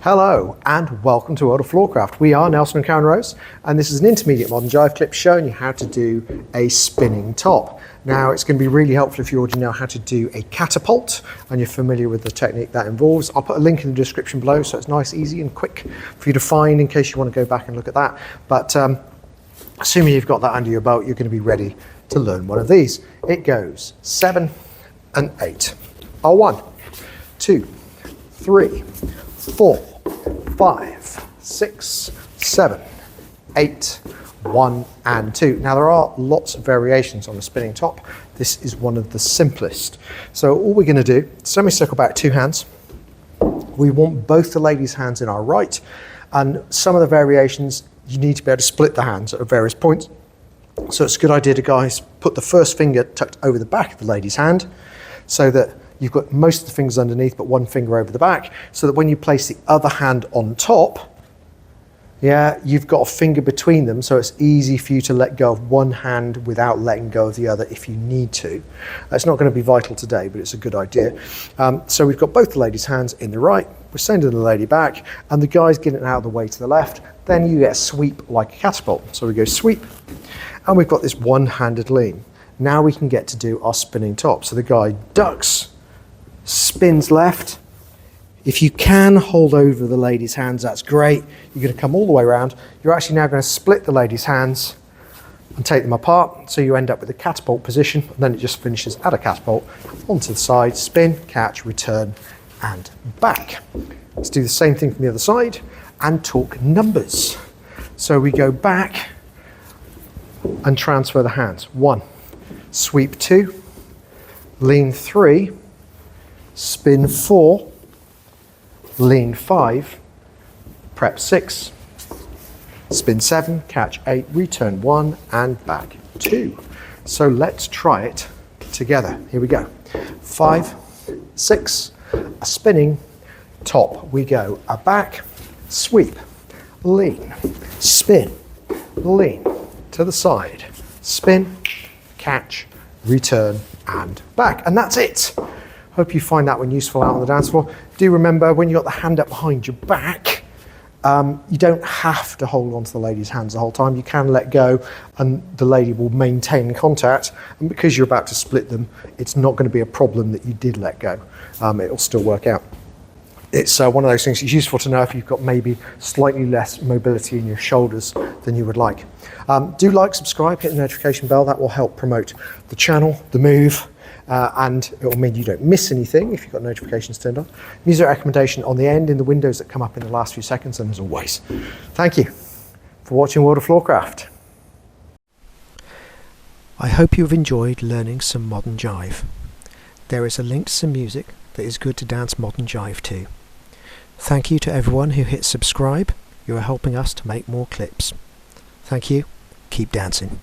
Hello and welcome to World of Floorcraft. We are Nelson and Karen Rose, and this is an intermediate modern jive clip showing you how to do a spinning top. Now it's going to be really helpful if you already know how to do a catapult and you're familiar with the technique that involves. I'll put a link in the description below so it's nice, easy and quick for you to find in case you want to go back and look at that. But assuming you've got that under your belt, you're going to be ready to learn one of these. It goes 7 and 8. 1, 2, 3, 4, 5, 6, 7, 8, 1 and 2. Now there are lots of variations on the spinning top. This is one of the simplest. So all we're going to do, semicircle back 2 hands. We want both the ladies' hands in our right, and some of the variations you need to be able to split the hands at various points. So it's a good idea to, guys, put the first finger tucked over the back of the lady's hand so that you've got most of the fingers underneath but one finger over the back, so that when you place the other hand on top, you've got a finger between them, so it's easy for you to let go of one hand without letting go of the other if you need to. It's not going to be vital today, but it's a good idea. So we've got both the ladies' hands in the right, we're sending the lady back, and the guy's getting out of the way to the left. Then you get a sweep like a catapult. So we go sweep, and we've got this one-handed lean. Now we can get to do our spinning top. So the guy ducks, spins left. If you can hold over the lady's hands, that's great. You're going to come all the way around. You're actually now going to split the lady's hands and take them apart, so you end up with a catapult position, and then it just finishes at a catapult. Onto the side, spin, catch, return, and back. Let's do the same thing from the other side and talk numbers. So we go back and transfer the hands. 1, sweep 2, lean 3, spin 4, lean 5, prep 6, spin 7, catch 8, return 1, and back 2. So let's try it together. Here we go. 5, 6, a spinning top. We go a back, sweep, lean, spin, lean, to the side, spin, catch, return, and back. And that's it. Hope you find that one useful out on the dance floor. Do remember, when you've got the hand up behind your back, you don't have to hold on to the lady's hands the whole time. You can let go and the lady will maintain contact. And because you're about to split them, it's not going to be a problem that you did let go. It'll still work out. It's one of those things it's useful to know if you've got maybe slightly less mobility in your shoulders than you would like. Do like, subscribe, hit the notification bell. That will help promote the channel, the move, and it will mean you don't miss anything if you've got notifications turned on. Music recommendation on the end in the windows that come up in the last few seconds, and as always, thank you for watching World of Floorcraft. I hope you've enjoyed learning some modern jive. There is a link to some music that is good to dance modern jive to. Thank you to everyone who hit subscribe. You are helping us to make more clips. Thank you. Keep dancing.